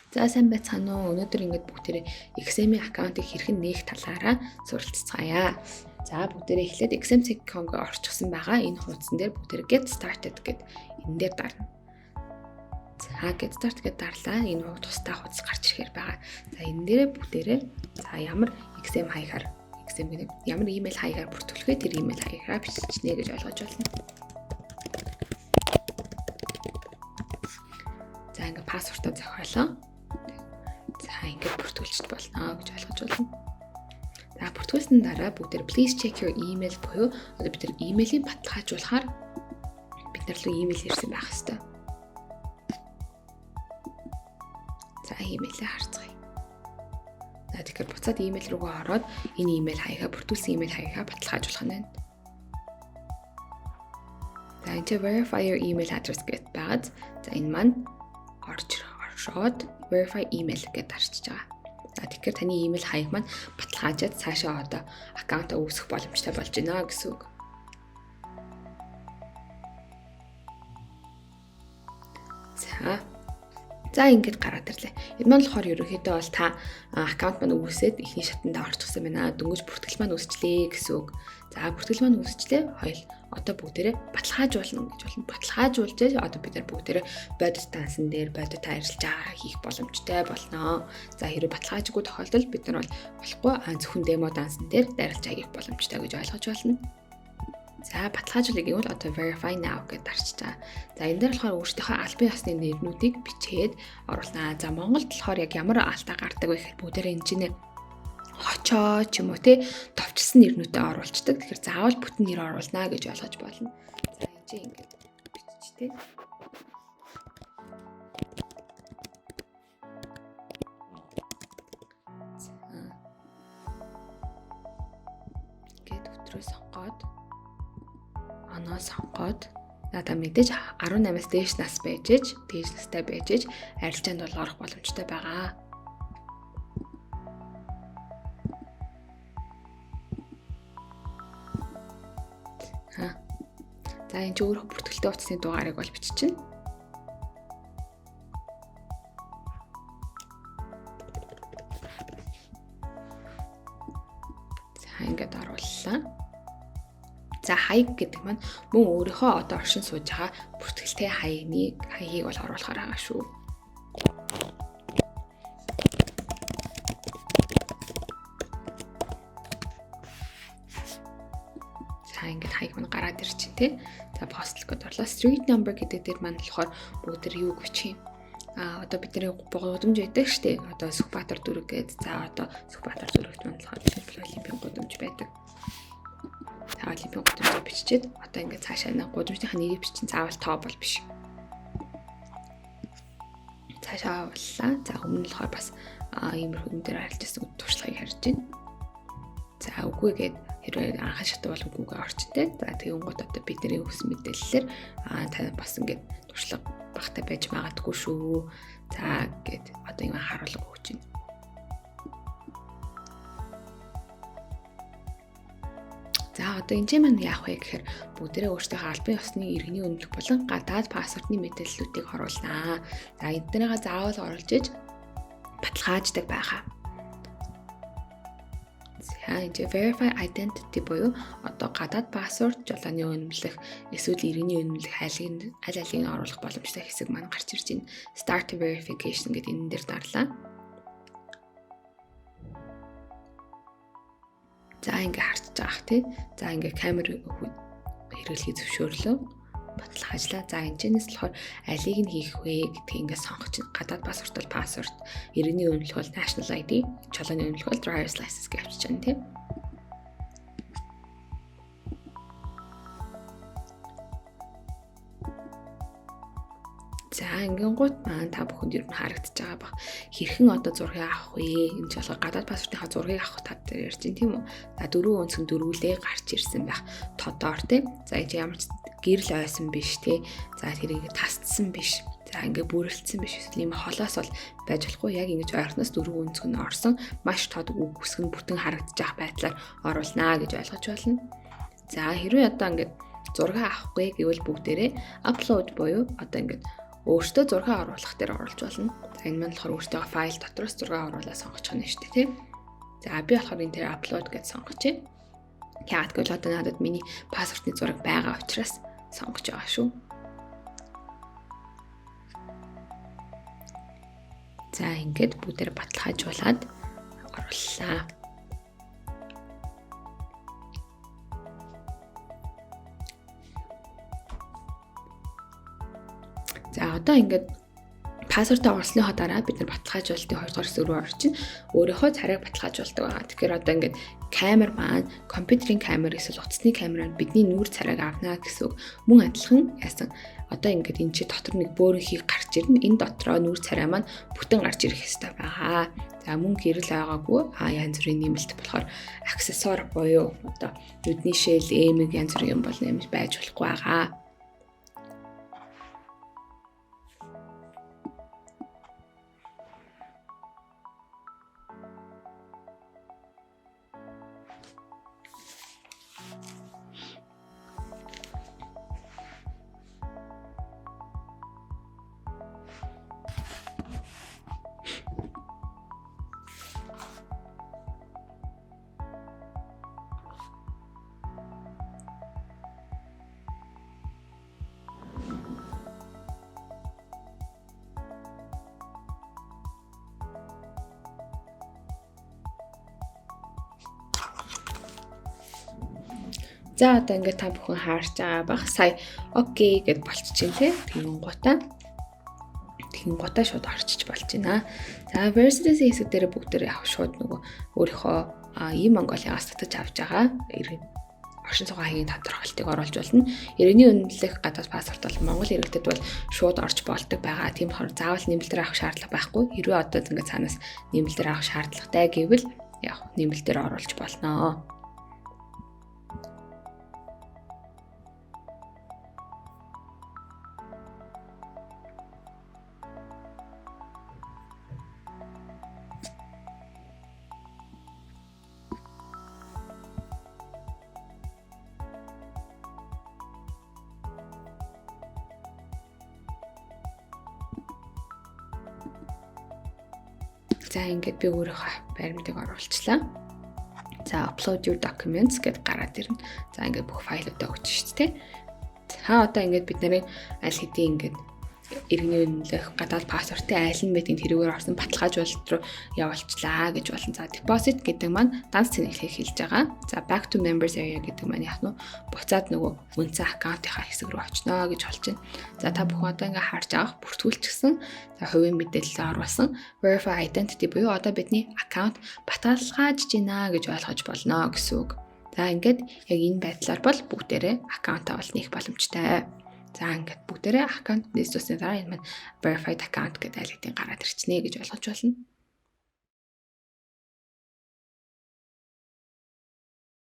За сайн байцгаана уу. Өнөөдөр ингээд бүгдээрээ XM-ийн аккаунтыг хэрхэн нээх талаараа суралцгаая. За бүгдээрээ эхлээд XM.com-г орчихсон байгаа. Энэ хуудсан дээр бүгдээрээ get started гэд энэ дээр дарна. За get start гэд дарлаа. Энэ тусдаа хуудас гарч ирэхээр байгаа. За энэ дээрээ бүгдээрээ за ямар XM хаягаар XM гэдэг ямар email хаягаар бүртгүүлэхээ тэр email хаягаар биччихнэ гэж ойлгож байна. За ингээд пассвортоо зохиолоо. За ингээд бүртгүүлж болно гэж ойлгож байна. За бүртгүүлсэн дараа бүгдээр please check your email буюу одоо бид нар имэйлийн баталгаажуулахаар бид нар руу имэйл ирсэн байх хэвээр. За имэйлээ харцгаая. За тэгэхээр буцаад имэйл рүүгээ ороод энэ имэйл хаягаа бүртгүүлсэн имэйл хаягаа баталгаажуулах нь байна. За энэ verify your email address гэдэг байгаад за энэ маань оршоод verify email гэдээ дарчиж байгаа. За тэгэхээр таны email хаяг маань баталгаажаад цаашаа одоо аккаунтаа үүсгэх боломжтой болж байна гэсэн үг. За ингэж гараад ирлээ. Энэ маань болохоор ерөнхийдөө бол та аккаунт маань үүсээд ихний шатанда орчихсан байна. Дөнгөж бүртгэл маань үүсчлээ гэсэн үг. За бүртгэл маань үүсчлээ. Хоёул одоо бүгдээрээ баталгаажуулна гэж болно. Баталгаажуулж одоо бид нар бүгдээрээ бодит дансан дээр бодит ажиллаж байгаа хийх боломжтой болно. За хэрэв баталгаажгүй тохиолдолд бид нар болохгүй зөвхөн демо дансан дээр дарилж хийх боломжтой гэж ойлгож байна. За баталгаажуулъя гэвэл одоо verify now гэдээ дарчиж байгаа. За энэ дээр болохоор өөрсдийнхөө албан ёсны нэрнүүдийг бичээд оруулнаа. За Монголд болохоор яг ямар алдаа гардаг вэ гэхээр бүгдээрээ энэ чинь хочоо ч юм уу те товчсон нэрнүүдээ оруулцдаг. Тэгэхээр заавал бүтэн нэр оруулнаа гэж ойлгож болно. За энэ чинь ингэж бичиж те. Гэт өтрөө сонгоод оноо сонгоод надаа мэдээж 18-аас дээш нас дээш настай байж арилжаанд бол орох боломжтой байгаа. За энэ ч өөрөө бүртгэлтэй утасны дугаарыг бол биччихнэ. За ингээд орууллаа. За хаяг гэдэг маань мөн өөрийнхөө одоо оршин сууж байгаа бүртгэлтэй хаягийг бол оруулахаар байгаа шүү. За ингээд хаяг маань гараад ирчихин тий. За postal code орлоо. Street number гэдэг дээр маань болохоор бүгд юу бичих юм. Одоо бидний гудамж байдаг штеп. Одоо Сүхбаатар дүрэг гэдэг. За одоо Сүхбаатар дүрэгт маань болохоор Олимпийн гудамж байдаг. Олимпийн гудамжийг биччихэд одоо ингээд цаашаа нэг гудамжийнхаа нэрийг бичин заавал тоо бол биш. Цаашаа авлаа. За өмнө нь болохоор бас иймэрхүү юм дээр харилж ирсэн туршлагыг харж байна. За үгүй гээд хэрвээ анхан шатаа бол үгүйгээ орчтой. За тэгэн гот одоо бидний өгсөн мэдээллээр та бас ингээд туршлага багтаа байж магадгүй шүү. За гээд одоо юм харуулга өгч байна. За одоо энэ чинь маань яах вэ гэхээр бүгдээрээ өөрсдийнхөө албан ёсны иргэний үнэлэх болон гадаад паспортны мэдээллүүдийг оруулнаа. За эднэрийг заавал оруулж иж баталгааждаг байгаа. За энэ verify identity буюу одоо гадаад паспорт жолооны үнэмлэх эсвэл иргэний үнэмлэх аль алийг оруулах боломжтой хэсэг маань гарч ирж байна. Start verification гэдэг энэ дээр дарлаа. За ингээ харж байгаах тий. За ингээ камер хэрэглэхийг зөвшөөрлөө. Баталгаажлаа. За энэчнээс болохоор алийг нь хийх вэ гэдгийг ингээ сонгож гадаад паспорт бол паспорт, иргэний үнэлэх бол national ID, жолооны үнэлэх бол driver's license гэж авчиж байна тий. За ингэнгуут маань та бүхэнд ер нь харагдаж байгаа баг. Хэрхэн одоо зургийг авах вэ? Энэ ч болохоор гадаад паспортынхаа зургийг авах тал дээр ярьж байна тийм үү? За дөрвөн өнцгөн дөрвөлээ гарч ирсэн байх. Тодоор тийм. За энэ ямар ч гэрэл ойсон биш тий. За тэрийг тасцсан биш. За ингээ бүрэлдсэн биш. Эсвэл ийм холоос бол байж болохгүй. Яг ингэж ойрхоноос дөрвөн өнцгөн орсон маш тод үг үсгэн бүтэн харагдаж байгаа байдлаар оруулнаа гэж ойлгож байна. За хэрвээ одоо ингээд зураг авахгүй гэвэл бүгдээрээ upload буюу одоо ингээд өөртөө зураг оруулах дээр оруулж болно. За энэ маань болохоор өөртөө файл дотроос зураг оруулаад сонгочих нь шүү дээ, тийм. За би болохоор энэ дээр upload гэж сонгочих. Яагаад гэвэл одоо надад миний паспортны зураг байгаа учраас сонгож байгаа шүү. За ингээд бүгдээр баталгаажуулаад орууллаа. За одоо ингээд пассвортаа оруулсныхоо дараа бид нар баталгаажуулалтын 2 дугаар хэсэг рүү орчин өөрийнхөө царайг баталгаажуулдаг байгаа. Тэгэхээр одоо ингээд камер маань компьютерийн камер эсвэл утасны камераар бидний нүүр царайг авна гэсэн үг. Мөн адилхан яасан одоо ингээд энэ чи дотор нэг бөөрийн хийг гарч ирнэ. Энэ дотроо нүүр царай маань бүтэн гарч ирэх ёстой байгаа. За мөн гэрэл байгаагүй янз бүрийн нэмэлт болохоор аксессуар буюу одоо нүдний шил, эмэг янз бүрийн юм бол нэмж байж болохгүй байгаа. За одоо ингээд та бүхэн харж байгаа бах. Сая окей гэд болчихжин тий. Тэгин гутаа шууд орчиж болж байна. За Versace хэсэг дээр бүгдээр яг шууд нөгөө өөрийнхөө Монголиас татаж авч байгаа оршин суугаа хаягийн тодорхойлтыг оруулж болно. Иргэний үнэлэх гадаад паспорт бол Монгол иргэдэд бол шууд орж болдог байгаа. Тийм болохоор заавал нэмэлтээр авах шаардлага байхгүй. Хэрвээ одоо ингээд цаанаас нэмэлтээр авах шаардлагатай гэвэл яг нэмэлтээр оруулж болно. За ингээд би өөрийнхөө баримтыг оруулчлаа. За upload your documents гэд гараад ирнэ. За ингээд бүх файлуудаа өгч шүү дээ. За одоо ингээд бид нарын аль хэдийн ингээд иргэний үнэлэх гадаад паспортын айл нь мэдийн тэрүүгээр орсон баталгаажуулалт руу явуулчлаа гэж болно. За deposit гэдэг маань данс цэнэглэхийг хэлж байгаа. За back to members area гэдэг маань яг нь буцаад нөгөө үндсэн аккаунтынхаа хэсэг рүү очно гэж болж байна. За та бүхэн одоо ингээ харж байгаа бүртгүүлчихсэн. За хувийн мэдээлэл оруулсан verify identity буюу одоо бидний аккаунт баталгаажж байна гэж ойлгож болно гэсэн үг. За ингээд яг энэ байдлаар бол бүгдээрээ аккаунтаа бол нээх боломжтой. За ингээд бүгдээрээ аккаунт нээсвэсний дараа энэ маань verified account гэдэг айлтын гараад ирчихнэ гэж ойлгож байна.